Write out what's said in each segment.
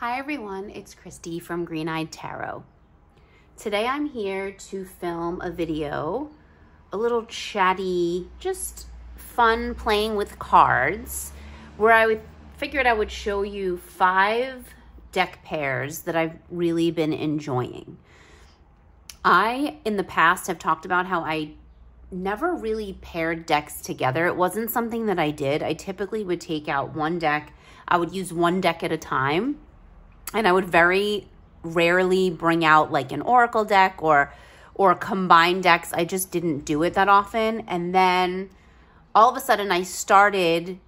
Hi everyone, it's Christy from Green Eyed Tarot. Today I'm here to film a video, a little chatty, just fun playing with cards, where I figured I would show you 5 deck pairs that I've really been enjoying. I, in the past, have talked about how I never really paired decks together. It wasn't something that I did. I typically would take out one deck. I would use one deck at a time. And I would very rarely bring out like an oracle deck or combined decks. I just didn't do it that often. And then all of a sudden I started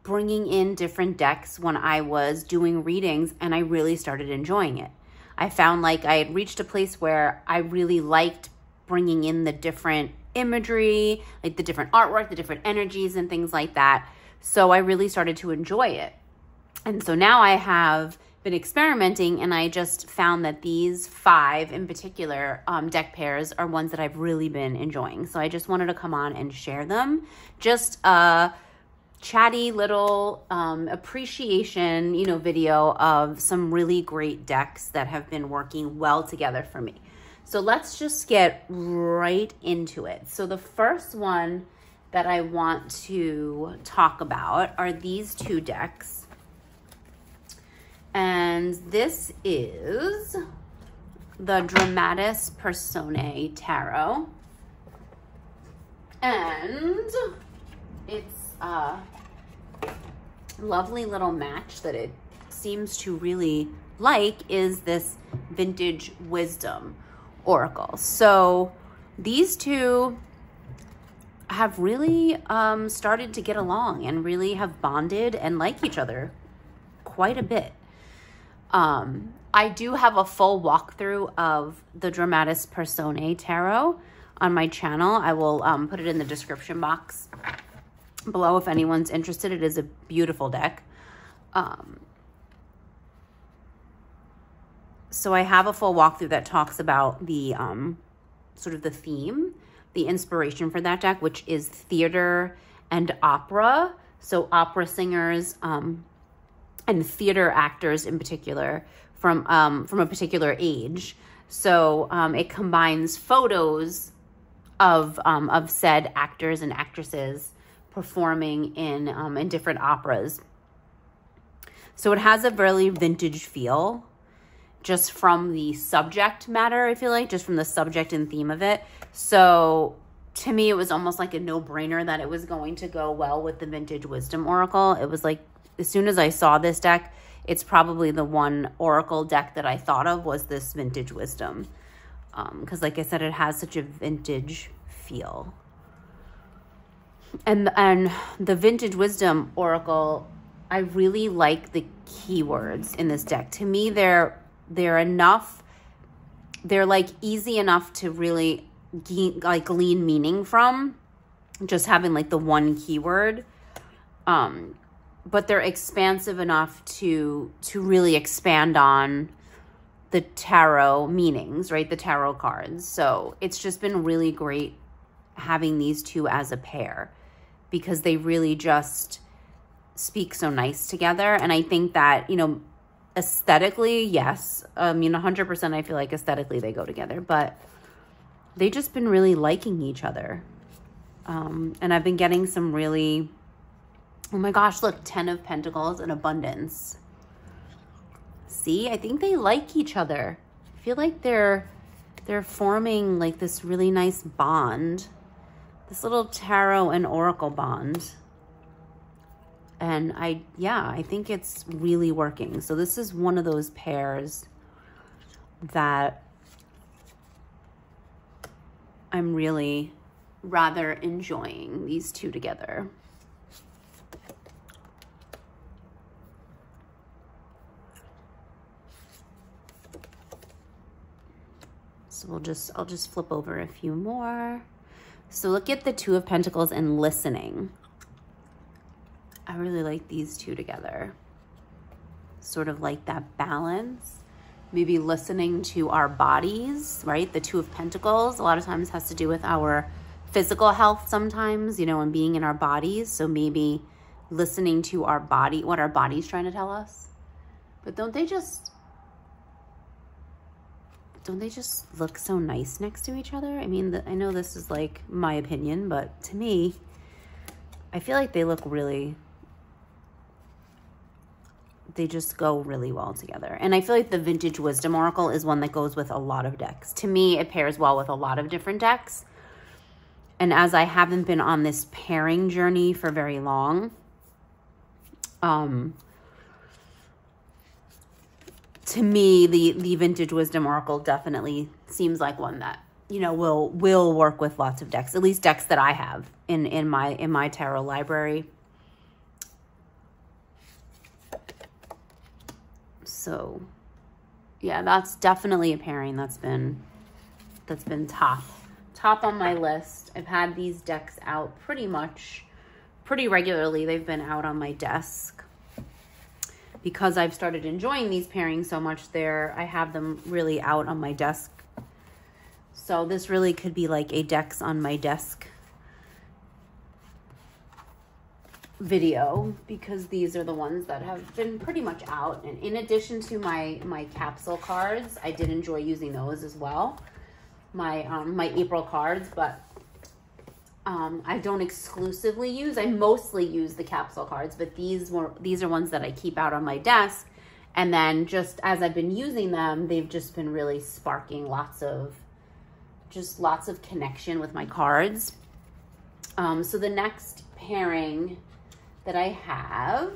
bringing in different decks when I was doing readings, and I really started enjoying it. I found like I had reached a place where I really liked bringing in the different imagery, like the different artwork, the different energies and things like that. So I really started to enjoy it. And so now I have been experimenting, and I just found that these 5 in particular deck pairs are ones that I've really been enjoying. So I just wanted to come on and share them. Just a chatty little appreciation, video of some really great decks that have been working well together for me. So let's just get right into it. So the first one that I want to talk about are these 2 decks. And this is the Dramatis Personae Tarot. And it's a lovely little match that it seems to really like is this Vintage Wisdom Oracle. So these 2 have really started to get along and really have bonded and like each other quite a bit. I do have a full walkthrough of the Dramatis Personae Tarot on my channel. I will put it in the description box below if anyone's interested. It is a beautiful deck. So I have a full walkthrough that talks about the sort of the theme, the inspiration for that deck, which is theater and opera. So opera singers, and theater actors in particular from a particular age. So it combines photos of said actors and actresses performing in different operas. So it has a very vintage feel just from the subject matter, I feel like, just from the subject and theme of it. So to me, it was almost like a no-brainer that it was going to go well with the Vintage Wisdom Oracle. It was like, as soon as I saw this deck, it's probably the one Oracle deck that I thought of was this Vintage Wisdom. Because like I said, it has such a vintage feel. And the Vintage Wisdom Oracle, I really like the keywords in this deck. To me, they're enough. They're like easy enough to really glean meaning from, just having like the one keyword. But they're expansive enough to really expand on the tarot meanings, right? The tarot cards. So it's just been really great having these 2 as a pair, because they really just speak so nice together. And I think that, aesthetically, yes, 100% I feel like aesthetically they go together, but they've just been really liking each other. And I've been getting some really, oh my gosh, look, 10 of Pentacles and Abundance. See, I think they like each other. I feel like they're forming like this really nice bond, this little tarot and oracle bond. And I think it's really working. So this is one of those pairs that I'm really rather enjoying, these 2 together. So I'll just flip over a few more. So look at the 2 of Pentacles and Listening. I really like these 2 together. Sort of like that balance. Maybe listening to our bodies, right? The 2 of Pentacles a lot of times has to do with our physical health sometimes, and being in our bodies. So maybe listening to our body, what our body's trying to tell us. But don't they just look so nice next to each other? I mean, I know this is like my opinion, but to me, I feel like they look really, they just go really well together. And I feel like the Vintage Wisdom Oracle is one that goes with a lot of decks. To me, it pairs well with a lot of different decks. And as I haven't been on this pairing journey for very long, to me, the Vintage Wisdom Oracle definitely seems like one that, you know, will work with lots of decks, at least decks that I have in my tarot library. So yeah, that's definitely a pairing that's been top on my list. I've had these decks out pretty regularly. They've been out on my desk because I've started enjoying these pairings so much. I have them really out on my desk. So this really could be like a decks on my desk video, because these are the ones that have been pretty much out. And in addition to my capsule cards, I did enjoy using those as well. My April cards, but I don't exclusively use. I mostly use the capsule cards, but these are ones that I keep out on my desk. And then just as I've been using them, they've just been really sparking lots of connection with my cards. So the next pairing that I have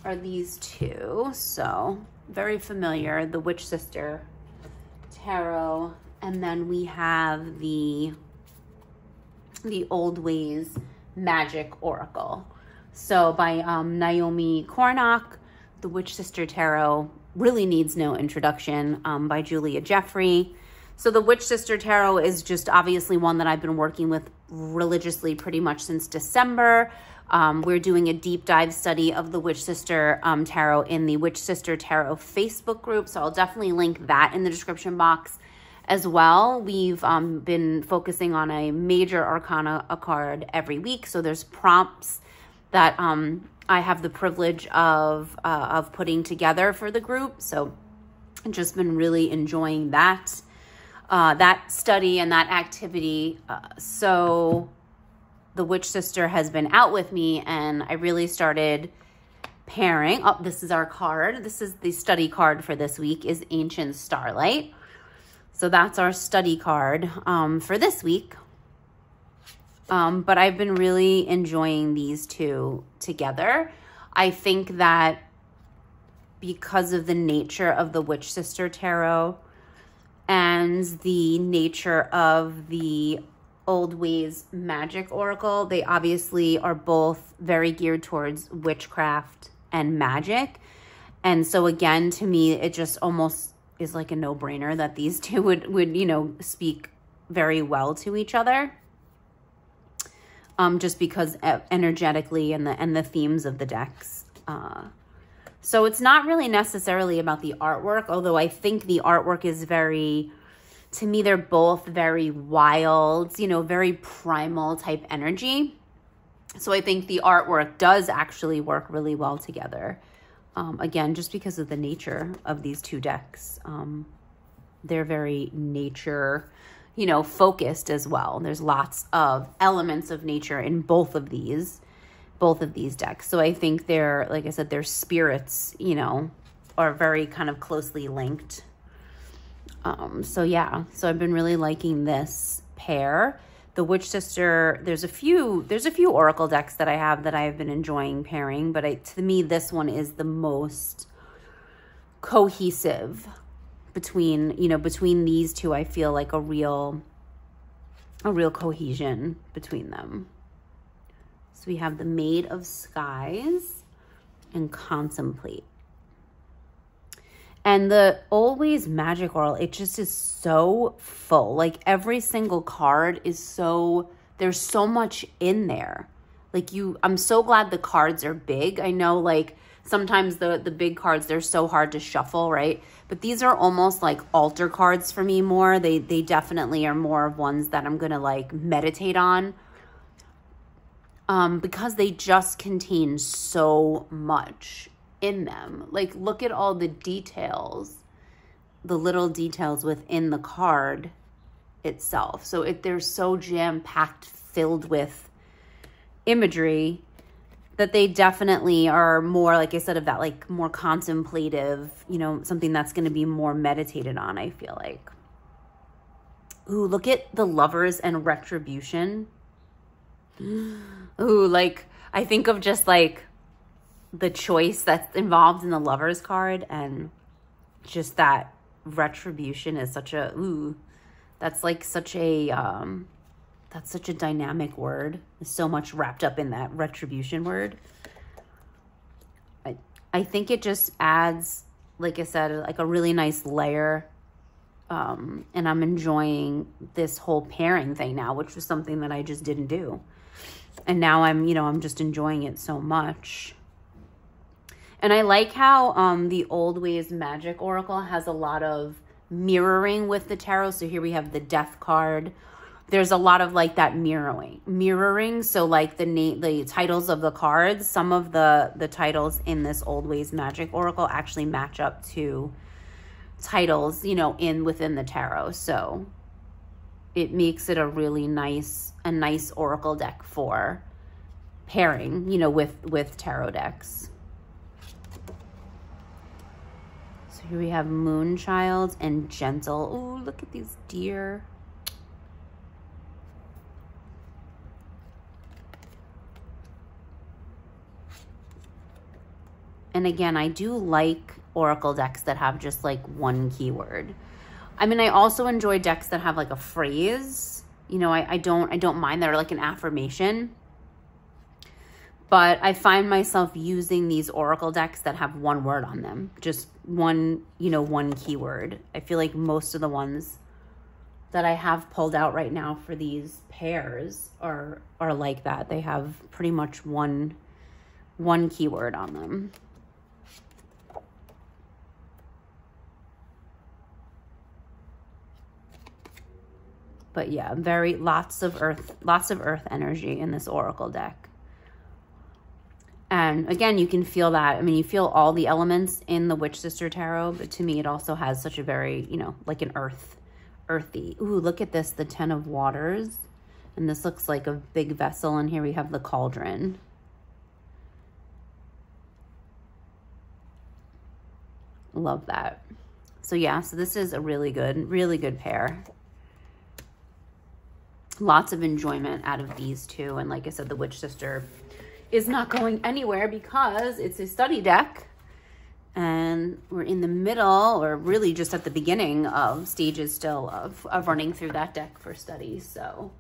are these two. So very familiar, the Witch Sister Tarot, and then we have the Old Ways Magic Oracle. So by Naomi Kornock. The Witch Sister Tarot really needs no introduction, by Julia Jeffrey. So the Witch Sister Tarot is just obviously one that I've been working with religiously pretty much since December. We're doing a deep dive study of the Witch Sister Tarot in the Witch Sister Tarot Facebook group. So I'll definitely link that in the description box as well. We've been focusing on a major arcana card every week. So there's prompts that I have the privilege of putting together for the group. So I've just been really enjoying that study and that activity. So the Witch Sister has been out with me, and I really started pairing. Oh, this is our card. This is the study card for this week, is Ancient Starlight. So that's our study card for this week. But I've been really enjoying these two together. I think that because of the nature of the Witch Sister Tarot and the nature of the Old Ways Magic Oracle, they obviously are both very geared towards witchcraft and magic. And so again, to me, it just almost is like a no-brainer that these two would, you know, speak very well to each other. Just because energetically and the themes of the decks. So it's not really necessarily about the artwork, although I think the artwork is very, to me, they're both very wild, you know, very primal type energy. So I think the artwork does actually work really well together. Again, just because of the nature of these two decks. They're very nature, you know, focused as well. There's lots of elements of nature in both of these decks. So I think they're, like I said, their spirits, you know, are very kind of closely linked. So yeah, so I've been really liking this pair. The Witch Sister, there's a few Oracle decks that I have that I've been enjoying pairing, but to me, this one is the most cohesive between these two. I feel like a real cohesion between them. So we have the Maid of Skies and Contemplate. And the Old Ways Magic Oracle, it just is so full. Like every single card is there's so much in there. Like I'm so glad the cards are big. I know like sometimes the big cards, they're so hard to shuffle, right? But these are almost like altar cards for me more. They definitely are more of ones that I'm going to like meditate on. Because they just contain so much. in them. Like, look at all the details, the little details within the card itself. So they're so jam-packed, filled with imagery, that they definitely are more, like I said, of that like more contemplative, you know, something that's going to be more meditated on, I feel like. Ooh, look at the Lovers and Retribution. Ooh, like I think of just like the choice that's involved in the Lovers card, and just that Retribution is such a, ooh, that's like such a, that's such a dynamic word. There's so much wrapped up in that retribution word. I think it just adds, like I said, like a really nice layer. And I'm enjoying this whole pairing thing now, which was something that I just didn't do. And now I'm, you know, I'm just enjoying it so much. And I like how the Old Ways Magic Oracle has a lot of mirroring with the tarot. So here we have the Death card. There's a lot of like that mirroring. So like the titles of the cards, some of the titles in this Old Ways Magic Oracle actually match up to titles, you know, within the tarot. So it makes it a really nice oracle deck for pairing, you know, with tarot decks. So here we have Moonchild and Gentle. Ooh, look at these deer. And again, I do like oracle decks that have just like one keyword. I mean, I also enjoy decks that have like a phrase. You know, I don't mind that, or like an affirmation. But I find myself using these oracle decks that have one word on them, just one, you know, one keyword. I feel like most of the ones that I have pulled out right now for these pairs are like that. They have pretty much one keyword on them. But yeah, lots of earth energy in this oracle deck. And again, you can feel that. I mean, you feel all the elements in the Witch Sister Tarot, but to me, it also has such a very, you know, like an earthy. Ooh, look at this, the Ten of Waters. And this looks like a big vessel, and here we have the cauldron. Love that. So yeah, so this is a really good pair. Lots of enjoyment out of these two. And like I said, the Witch Sister is not going anywhere because it's a study deck. And we're in the middle, or really just at the beginning of stages still of running through that deck for study. So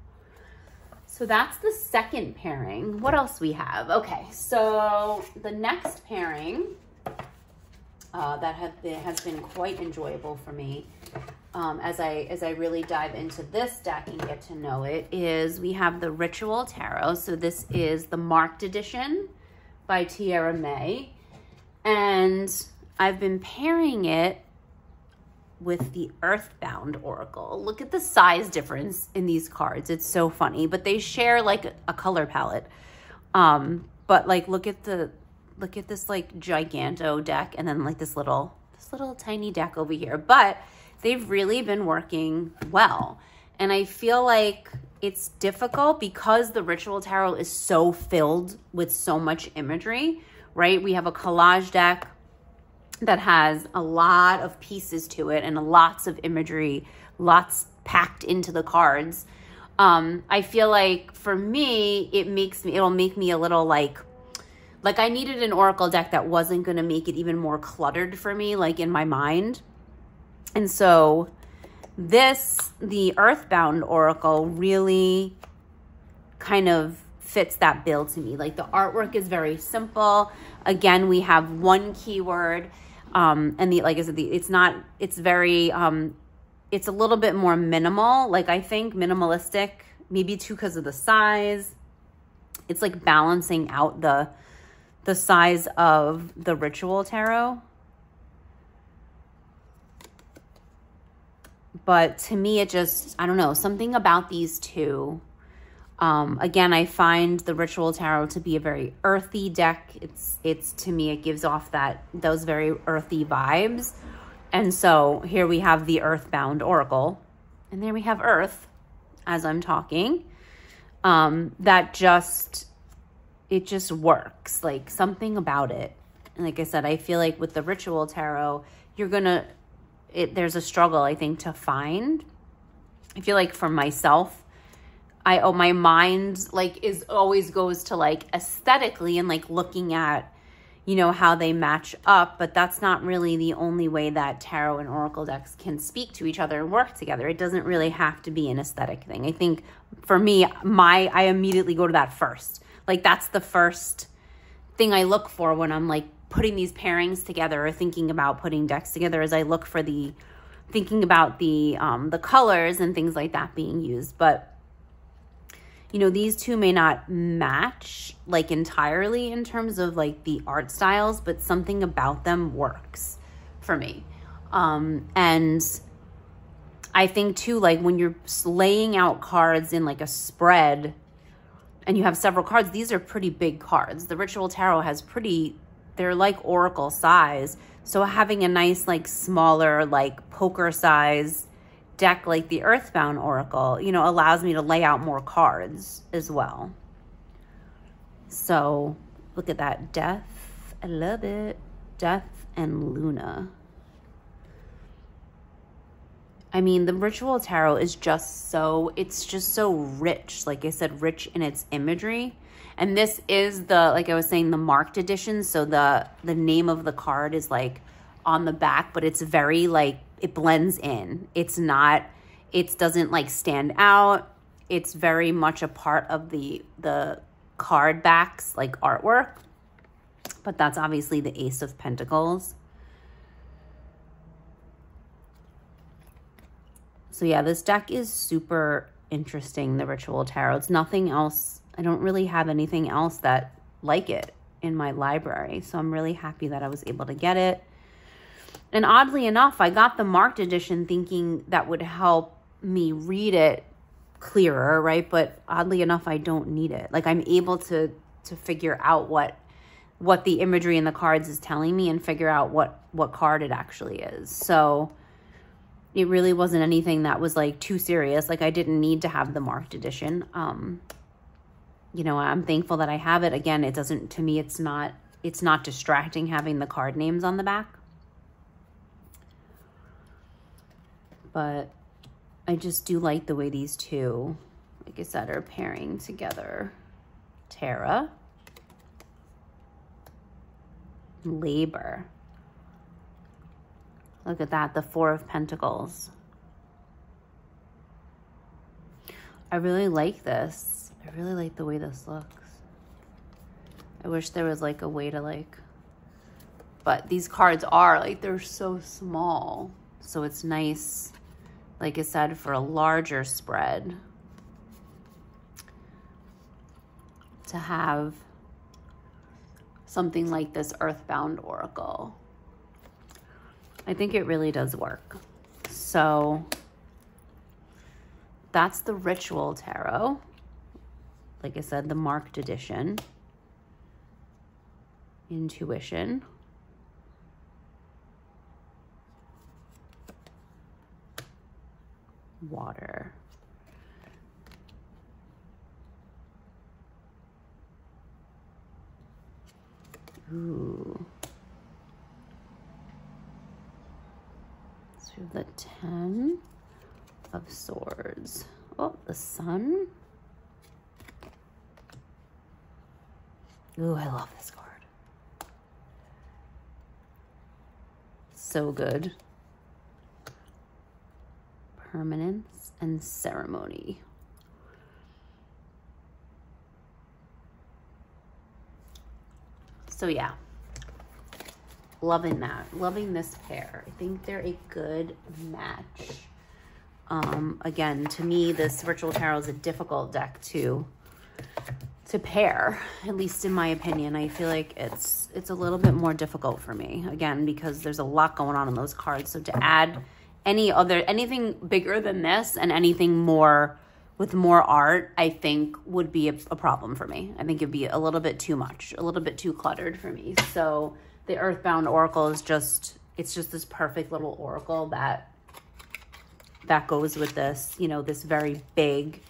that's the second pairing. What else we have? Okay, so the next pairing that has been quite enjoyable for me as I really dive into this deck and get to know it is we have the Ritual Tarot. So this is the Marked Edition by Tierra May. And I've been pairing it with the Earthbound Oracle. Look at the size difference in these cards. It's so funny, but they share like a color palette. But like, look at this like giganto deck, and then like this little tiny deck over here. But they've really been working well. And I feel like it's difficult because the Ritual Tarot is so filled with so much imagery, right? We have a collage deck that has a lot of pieces to it and lots of imagery, lots packed into the cards. I feel like for me, it'll make me a little like I needed an oracle deck that wasn't going to make it even more cluttered for me, like in my mind. And so the Earthbound Oracle really kind of fits that bill to me. Like the artwork is very simple. Again, we have one keyword. And like I said, it's very, it's a little bit more minimal. Like I think minimalistic, maybe too, because of the size. It's like balancing out the size of the Ritual Tarot. But to me, it just, I don't know, something about these two Again, I find the Ritual Tarot to be a very earthy deck. It's to me, it gives off those very earthy vibes. And so here we have the Earthbound Oracle, and there we have Earth as I'm talking. It just works, like something about it. And like I said, I feel like with the Ritual Tarot, there's a struggle, I think, to find. I feel like for myself, my mind always goes to like aesthetically and like looking at, you know, how they match up, but that's not really the only way that tarot and oracle decks can speak to each other and work together. It doesn't really have to be an aesthetic thing. I think for me, I immediately go to that first. Like that's the first thing I look for when I'm like putting these pairings together or thinking about putting decks together, is I look for thinking about the colors and things like that being used. But you know, these two may not match like entirely in terms of like the art styles, but something about them works for me. And I think too, like when you're laying out cards in like a spread and you have several cards, these are pretty big cards. The Ritual Tarot has they're like oracle size. So having a nice like smaller like poker size deck like the Earthbound Oracle, you know, allows me to lay out more cards as well. So look at that. Death. I love it. Death and Luna. I mean, the Ritual Tarot is just so rich. Like I said, rich in its imagery. And this is like I was saying, the marked edition. So the name of the card is like on the back, but it's very like, it blends in. It doesn't like stand out. It's very much a part of the card backs, like artwork. But that's obviously the Ace of Pentacles. So yeah, this deck is super interesting, the Ritual Tarot. It's nothing else. I don't really have anything else that like it in my library. So I'm really happy that I was able to get it. And oddly enough, I got the marked edition thinking that would help me read it clearer, right? But oddly enough, I don't need it. Like I'm able to figure out what the imagery in the cards is telling me and figure out what card it actually is. So it really wasn't anything that was like too serious. Like I didn't need to have the marked edition. You know, I'm thankful that I have it. Again, to me, it's not distracting having the card names on the back. But I just do like the way these two, like I said, are pairing together. Terra. Labor. Look at that, the Four of Pentacles. I really like this. I really like the way this looks. I wish there was like a way to like, but these cards are like, they're so small. So it's nice, like I said, for a larger spread to have something like this Earthbound Oracle. I think it really does work. So that's the Ritual Tarot. Like I said, the marked edition. Intuition. Water. Ooh. So the 10 of Swords. Oh, the Sun. Ooh, I love this card. So good. Permanence and Ceremony. So yeah, loving that. Loving this pair. I think they're a good match. Again, to me, this Ritual Tarot is a difficult deck to pair, at least in my opinion. I feel like it's a little bit more difficult for me, again, because there's a lot going on in those cards. So to add anything bigger than this and anything more with more art, I think would be a problem for me. I think it'd be a little bit too much, a little bit too cluttered for me. So the Earthbound Oracle is just, it's just this perfect little oracle that goes with this, you know, this very big,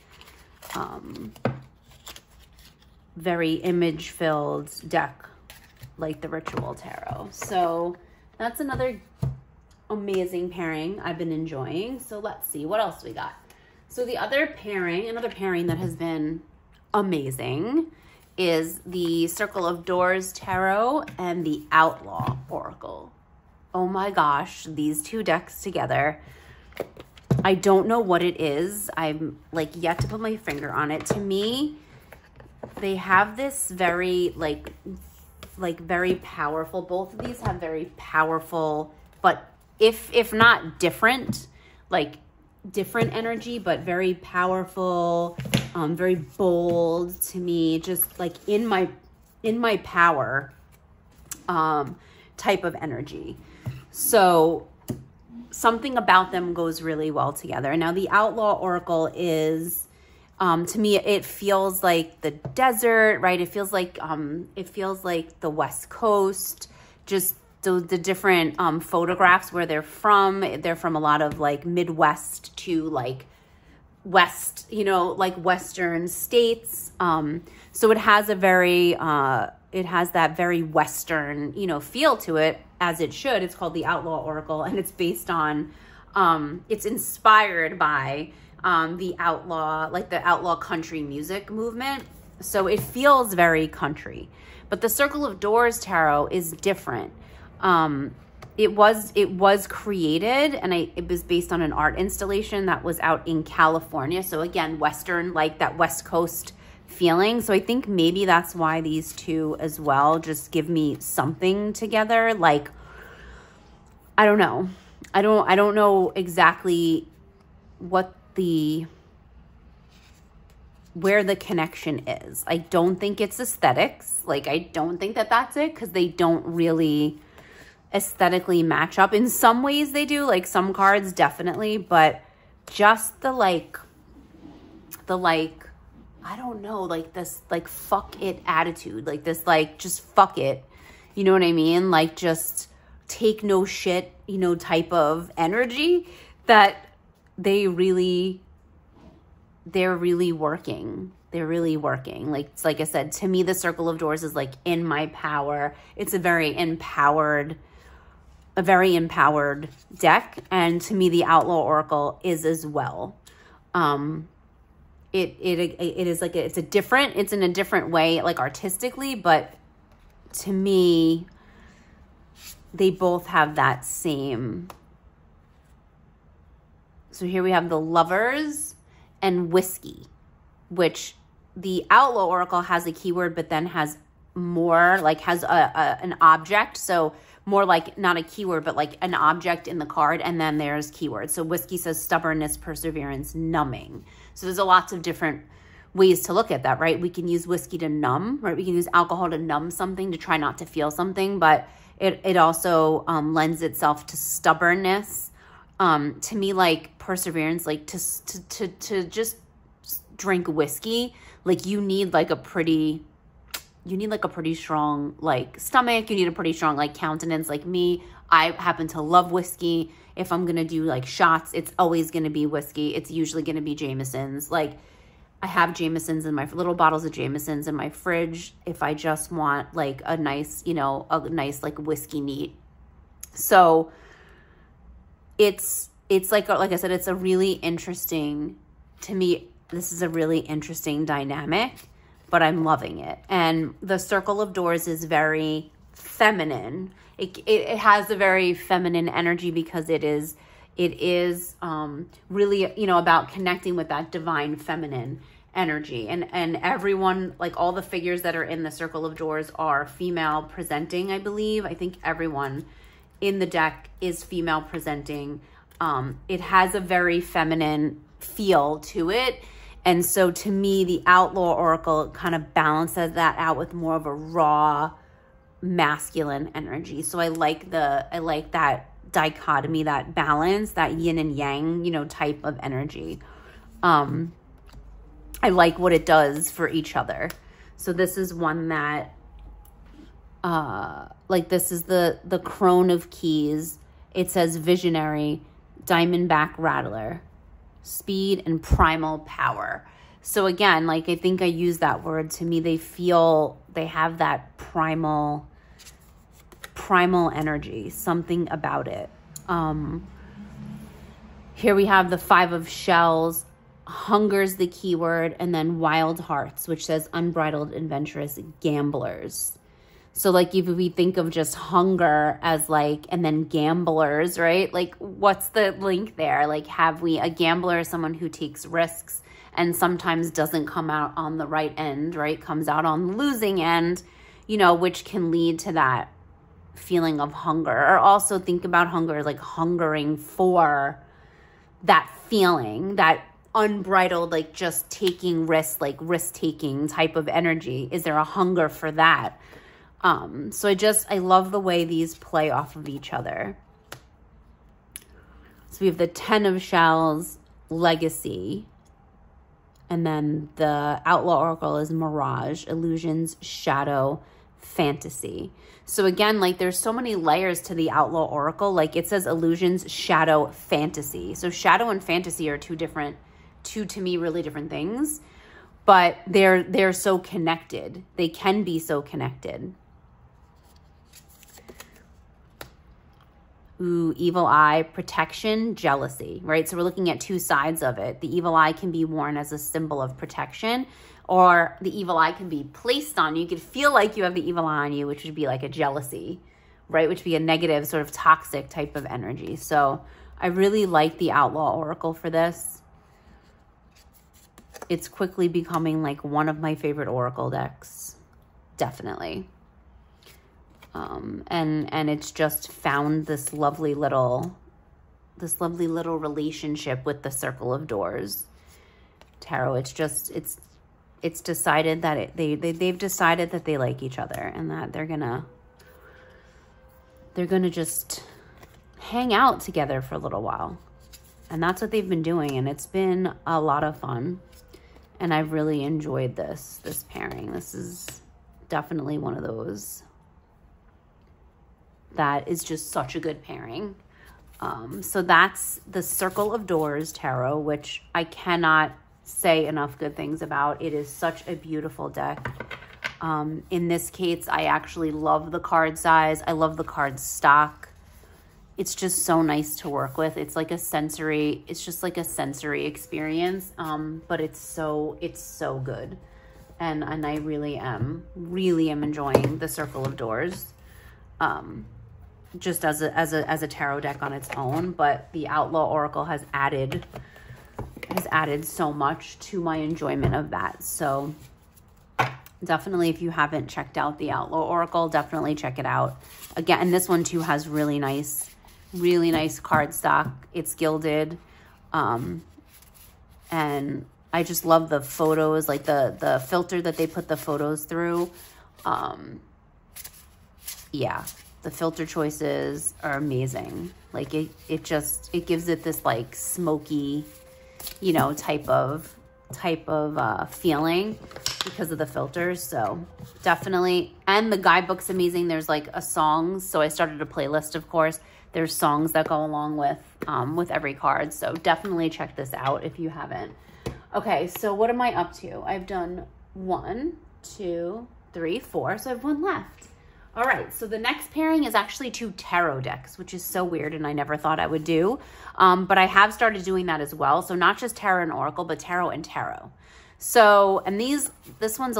very image-filled deck like the Ritual Tarot. So that's another amazing pairing I've been enjoying. So let's see what else we got. So the other pairing, another pairing that has been amazing is the Circle of Doors Tarot and the Outlaw Oracle. Oh my gosh, these two decks together. I don't know what it is. I'm like yet to put my finger on it. To me, they have this very like very powerful. Both of these have very powerful, but if not different, like different energy, but very powerful, very bold to me, just like in my power type of energy. So something about them goes really well together. Now the Outlaw Oracle is, to me, it feels like the desert, right? It feels like the West Coast, just the different photographs where they're from a lot of like Midwest to like West, you know, like Western states. So it has a very, it has that very Western, you know, feel to it, as it should. It's called the Outlaw Oracle, and it's based on, it's inspired by the outlaw, like the outlaw country music movement. So it feels very country. But the Circle of Doors Tarot is different. It was created, and it was based on an art installation that was out in California. So again, Western, like that West Coast feeling. So I think maybe that's why these two as well just give me something together. Like, I don't know. I don't know exactly where the connection is. I don't think it's aesthetics. Like, I don't think that that's it, because they don't really aesthetically match up. In some ways they do, like some cards definitely, but just the I don't know, like this like fuck it attitude, like this like just fuck it, you know what I mean, like just take no shit, you know, type of energy that they're really working. They're really working. Like I said, to me, the Circle of Doors is like in my power. It's a very empowered deck. And to me, the Outlaw Oracle is as well. It is like, it's in a different way, like artistically, but to me, they both have that same. So here we have the Lovers and Whiskey, which the Outlaw Oracle has a keyword, but then has more, like has an object. So more like not a keyword, but like an object in the card. And then there's keywords. So Whiskey says stubbornness, perseverance, numbing. So there's lots of different ways to look at that, right? We can use whiskey to numb, right? We can use alcohol to numb something, to try not to feel something, but it also lends itself to stubbornness. To me, like perseverance, like to just drink whiskey, like you need like a pretty strong like stomach. You need a pretty strong like countenance. Like me, I happen to love whiskey. If I'm going to do like shots, it's always going to be whiskey. It's usually going to be Jameson's. Like I have Jameson's in my little bottles of Jameson's in my fridge if I just want like a nice, you know, a nice like whiskey neat. So it's like I said, it's a really interesting, to me, this is a really interesting dynamic, but I'm loving it. And the Circle of Doors is very feminine. It has a very feminine energy because it is really, you know, about connecting with that divine feminine energy. And everyone, like all the figures that are in the Circle of Doors are female presenting, I believe. I think everyone in the deck is female presenting. It has a very feminine feel to it. And so to me, the Outlaw Oracle kind of balances that out with more of a raw masculine energy. So I like that dichotomy, that balance, that yin and yang, you know, type of energy. I like what it does for each other. So this is one that, like this is the Crone of Keys. It says Visionary, Diamondback Rattler, Speed and Primal Power. So again, like I think I use that word. To me, they have that primal energy, something about it. Here we have the Five of Shells. Hunger's the keyword, and then Wild Hearts, which says unbridled, adventurous gamblers. So like if we think of just hunger as like, and then gamblers, right? Like what's the link there? Like a gambler is someone who takes risks and sometimes doesn't come out on the right end, right? Comes out on the losing end, you know, which can lead to that feeling of hunger. Or also think about hunger like hungering for that feeling, that unbridled, like just taking risks, like risk-taking type of energy. Is there a hunger for that? So I love the way these play off of each other. So we have the Ten of Shells, Legacy, and then the Outlaw Oracle is Mirage, Illusions, Shadow, Fantasy. So again, like there's so many layers to the Outlaw Oracle. Like it says Illusions, Shadow, Fantasy. So Shadow and Fantasy are two to me really different things, but they're so connected. They can be so connected. Ooh, Evil Eye, Protection, Jealousy, right? So we're looking at two sides of it. The evil eye can be worn as a symbol of protection, or the evil eye can be placed on you. You could feel like you have the evil eye on you, which would be like a jealousy, right? Which would be a negative sort of toxic type of energy. So I really like the Outlaw Oracle for this. It's quickly becoming like one of my favorite Oracle decks. Definitely. And it's just found this lovely little relationship with the Circle of Doors tarot. It's decided that they've decided that they like each other and that they're gonna just hang out together for a little while. And that's what they've been doing, and it's been a lot of fun. And I've really enjoyed this pairing. This is definitely one of those that is just such a good pairing. So that's the Circle of Doors tarot, which I cannot say enough good things about. It is such a beautiful deck. In this case, I actually love the card size. I love the card stock. It's just so nice to work with. It's like it's just like a sensory experience. But it's so good. And I really am enjoying the Circle of Doors. Just as a tarot deck on its own, but the Outlaw Oracle has added so much to my enjoyment of that. So definitely, if you haven't checked out the Outlaw Oracle, definitely check it out. Again, and this one too has really nice card stock. It's gilded. And I just love the photos, like the filter that they put the photos through. Yeah. The filter choices are amazing. Like it gives it this like smoky, you know, type of feeling because of the filters. So definitely, and the guidebook's amazing. There's like a songs. So I started a playlist, of course. There's songs that go along with every card. So definitely check this out if you haven't. Okay, so what am I up to? I've done 1, 2, 3, 4. So I have one left. All right, so the next pairing is actually 2 tarot decks, which is so weird and I never thought I would do. But I have started doing that as well. So not just tarot and oracle, but tarot and tarot. So, and this one's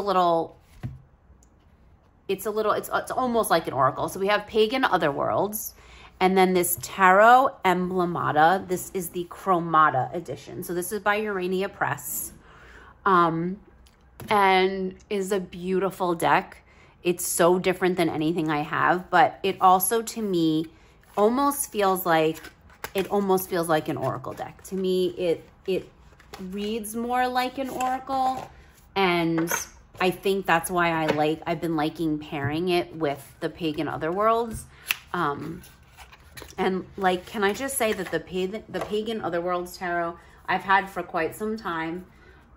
it's almost like an oracle. So we have Pagan Otherworlds, and then this Tarot Emblemata. This is the Chromata edition. So this is by Urania Press, and is a beautiful deck. It's so different than anything I have, but it also, to me, almost feels like an oracle deck. To me, it reads more like an oracle, and I think that's why I've been liking pairing it with the Pagan Otherworlds. And like, can I just say that the Pagan Otherworlds tarot I've had for quite some time,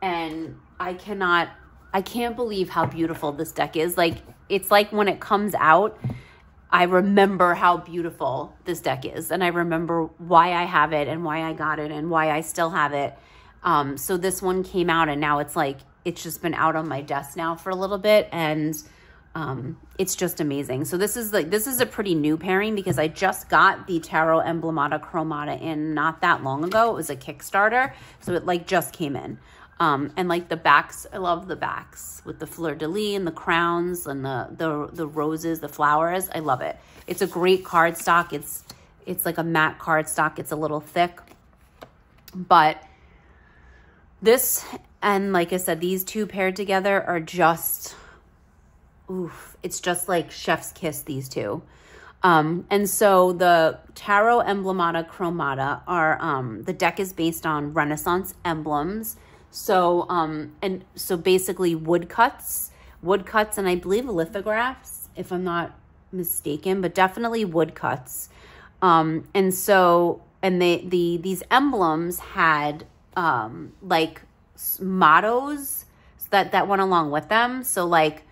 And I can't believe how beautiful this deck is. Like, it's like when it comes out, I remember how beautiful this deck is. And I remember why I have it and why I got it and why I still have it. So this one came out, and now it's like, it's just been out on my desk now for a little bit, and it's just amazing. So this is a pretty new pairing because I just got the Tarot Emblemata Chromata in not that long ago. It was a Kickstarter, so it like just came in. And like the backs, I love the backs with the fleur-de-lis and the crowns and the roses, the flowers. I love it. It's a great cardstock. It's like a matte cardstock. It's a little thick, but this, and like I said, these two paired together are just, oof, it's just like chef's kiss, these two. And so the Tarot Emblemata Chromata are, the deck is based on Renaissance emblems. So, and so basically woodcuts, and I believe lithographs, if I'm not mistaken, but definitely woodcuts. And so, and these emblems had, like mottos that went along with them. So like,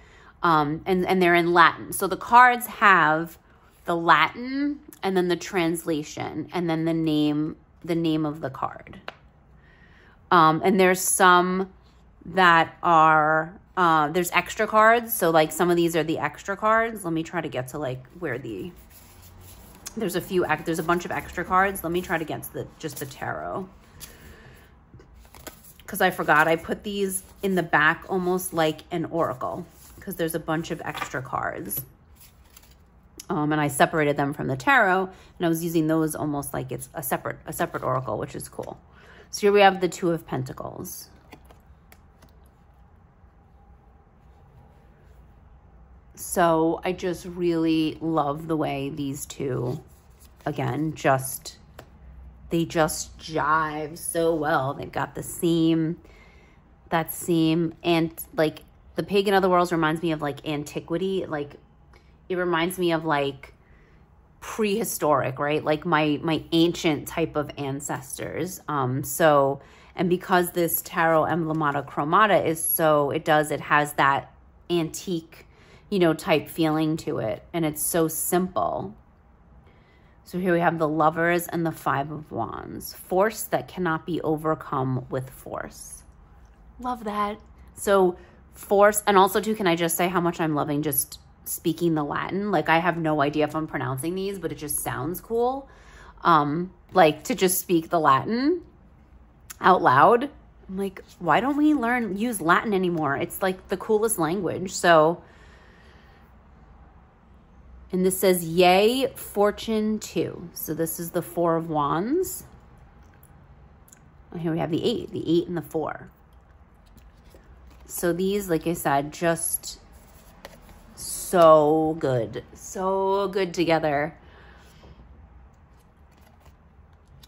and they're in Latin. So the cards have the Latin and then the translation and then the name of the card. And there's some that are, there's extra cards. So like some of these are the extra cards. Let me try to get to like where there's a bunch of extra cards. Let me try to get to just the tarot. Because I forgot, I put these in the back almost like an oracle because there's a bunch of extra cards. And I separated them from the tarot, and I was using those almost like it's a separate oracle, which is cool. So here we have the Two of Pentacles. So I just really love the way these two, again, they just jive so well. They've got that same, and like the Pig in Other Worlds reminds me of like antiquity. Like it reminds me of like prehistoric, right? Like my ancient type of ancestors. So, and because this Tarot Emblemata Chromata it has that antique, type feeling to it. And it's so simple. So here we have the Lovers and the Five of Wands. Force that cannot be overcome with force. Love that. So force, and also too, can I just say how much I'm loving just speaking the Latin? Like I have no idea if I'm pronouncing these, but it just sounds cool. Like to just speak the Latin out loud. I'm like, why don't we use Latin anymore? It's like the coolest language. So, and this says, yay, fortune too. So this is the Four of Wands. And here we have the 8 and the 4. So these, like I said, just so good together.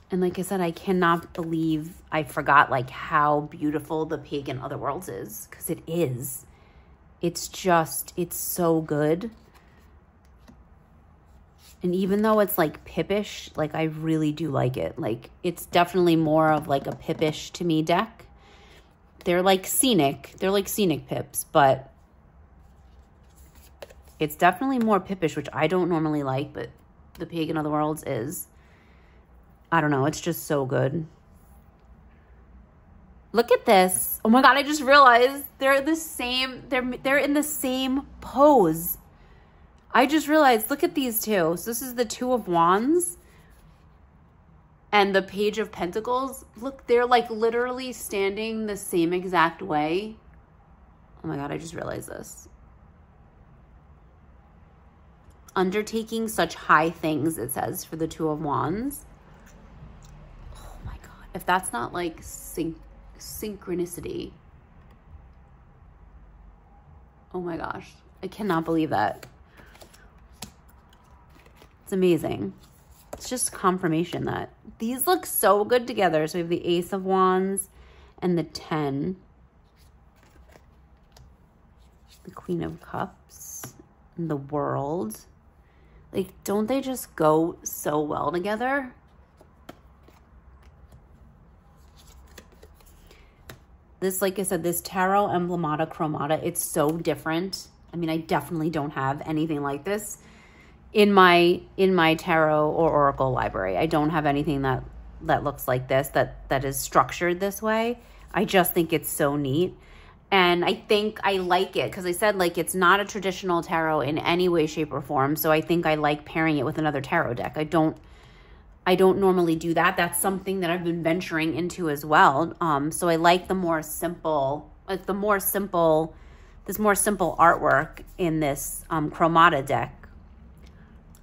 And like I said, I cannot believe I forgot like how beautiful the Pig in Other Worlds is, because it is. It's so good. And even though it's like pippish, like I really do like it. Like it's definitely more of like a pippish to me deck. They're like scenic pips, but it's definitely more pippish, which I don't normally like, but the Pig in Other Worlds is. I don't know, it's just so good. Look at this. Oh my God, I just realized they're the same, they're in the same pose. I just realized, look at these two. So this is the Two of Wands and the Page of Pentacles. Look, they're like literally standing the same exact way. Oh my God, I just realized this. Undertaking such high things, it says, for the Two of Wands. Oh my God, if that's not like synchronicity. Oh my gosh, I cannot believe that. It's amazing. It's just confirmation that these look so good together. So we have the Ace of Wands and the 10. The Queen of Cups and the World. Like, don't they just go so well together? This, like I said, this Tarot Emblemata Chromata, it's so different. I mean, I definitely don't have anything like this in my tarot or oracle library. I don't have anything that looks like this, that is structured this way. I just think it's so neat. And I think I like it because I said, like, it's not a traditional tarot in any way, shape, or form. So I think I like pairing it with another tarot deck. I don't normally do that. That's something that I've been venturing into as well. So I like the more simple, this more simple artwork in this Chromata deck.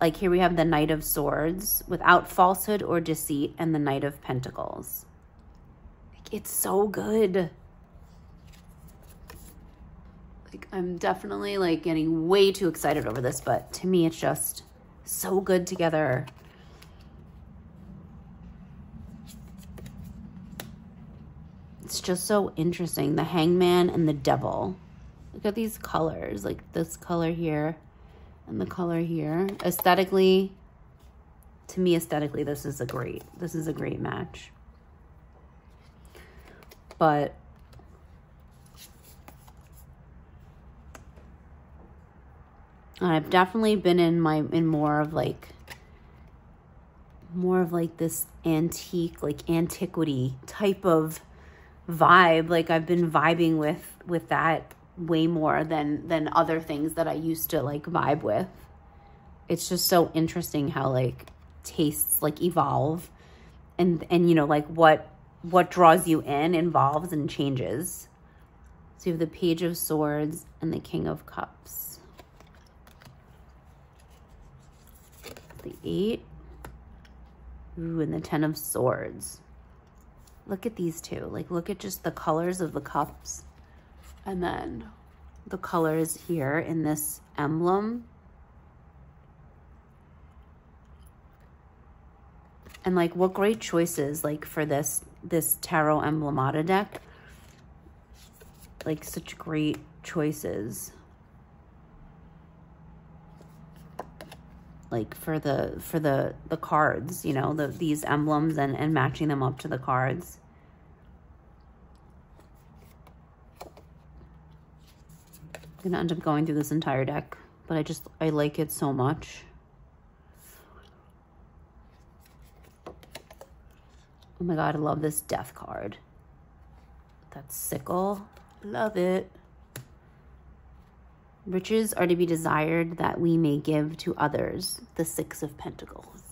Like here we have the Knight of Swords without falsehood or deceit, and the Knight of Pentacles. It's so good. Like, I'm definitely like getting way too excited over this, but to me it's just so good together. It's just so interesting. The Hangman and the Devil. Look at these colors, like this color here and the color here. Aesthetically, to me, aesthetically, this is a great match. But I've definitely been in more of like this antique, like antiquity type of vibe. Like I've been vibing with that way more than other things that I used to like vibe with. It's just so interesting how like tastes like evolve, and you know, like what draws you in evolves and changes. So you have the Page of Swords and the King of Cups. The 8. Ooh, and the 10 of Swords. Look at these two. Like, look at just the colors of the cups. And then the colors here in this emblem. And like, what great choices, like, for this Tarot Emblemata deck. Like, such great choices. Like for the cards, you know, these emblems and matching them up to the cards. I'm gonna end up going through this entire deck, but I like it so much. Oh my God, I love this Death card. That sickle, love it. Riches are to be desired that we may give to others. The 6 of Pentacles.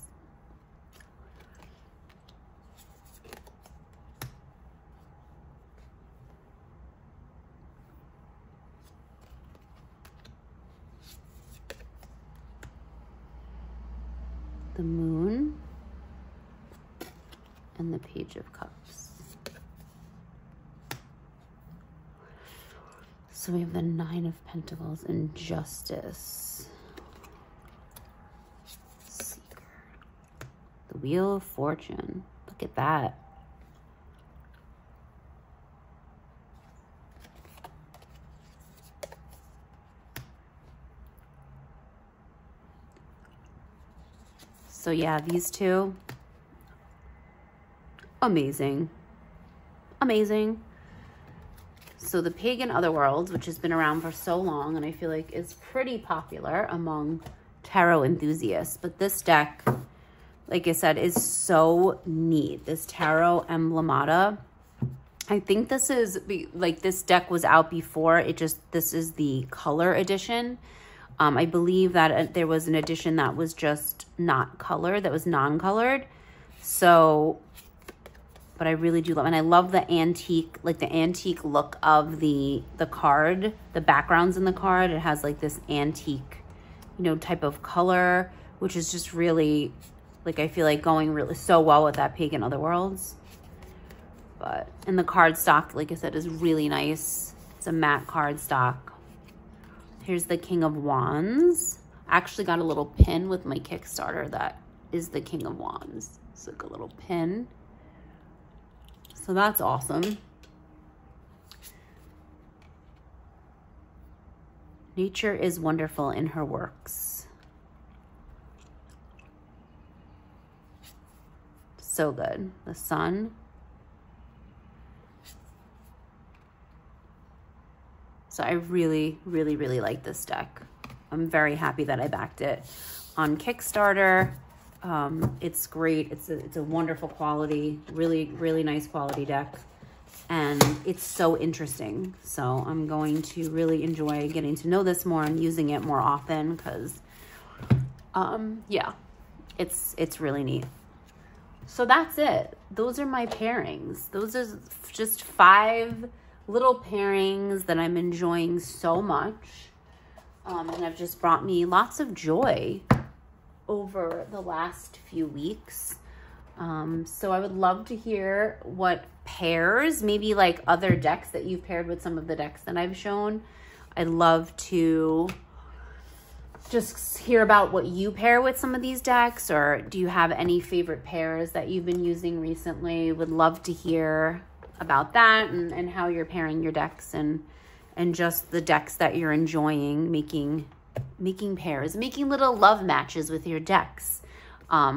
The Moon. And the Page of Cups. So we have the 9 of Pentacles and Justice. Seeker. The Wheel of Fortune. Look at that. So yeah, these two. Amazing. Amazing. So the Pagan Otherworlds, which has been around for so long, and I feel like is pretty popular among tarot enthusiasts. But this deck, like I said, is so neat. This Tarot Emblemata. I think this is, like, this deck was out before. This is the color edition. I believe that there was an edition that was just not colored, that was non-colored. So... but I really do love, and I love the antique, like the antique look of the card, the backgrounds in the card. It has like this antique, you know, type of color, which is just really, like, I feel like going really so well with that Pagan Otherworlds. But, and the card stock, like I said, is really nice. It's a matte card stock. Here's the King of Wands. I actually got a little pin with my Kickstarter that is the King of Wands. It's like a little pin. So that's awesome. Nature is wonderful in her works. So good. The Sun. So I really, really, really like this deck. I'm very happy that I backed it on Kickstarter. It's great. It's a wonderful quality, really, really nice quality deck. And it's so interesting. So I'm going to really enjoy getting to know this more and using it more often because, yeah, it's really neat. So that's it. Those are my pairings. Those are just 5 little pairings that I'm enjoying so much. And have just brought me lots of joy over the last few weeks. So I would love to hear what pairs, maybe like other decks that you've paired with some of the decks that I've shown. I'd love to just hear about what you pair with some of these decks, or do you have any favorite pairs that you've been using recently? Would love to hear about that and how you're pairing your decks and just the decks that you're enjoying making pairs, making little love matches with your decks.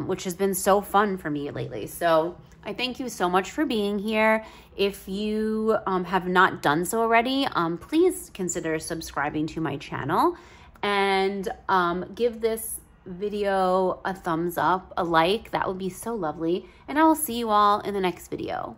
Which has been so fun for me lately. So I thank you so much for being here. If you have not done so already, please consider subscribing to my channel and give this video a thumbs up, a like. That would be so lovely. And I will see you all in the next video.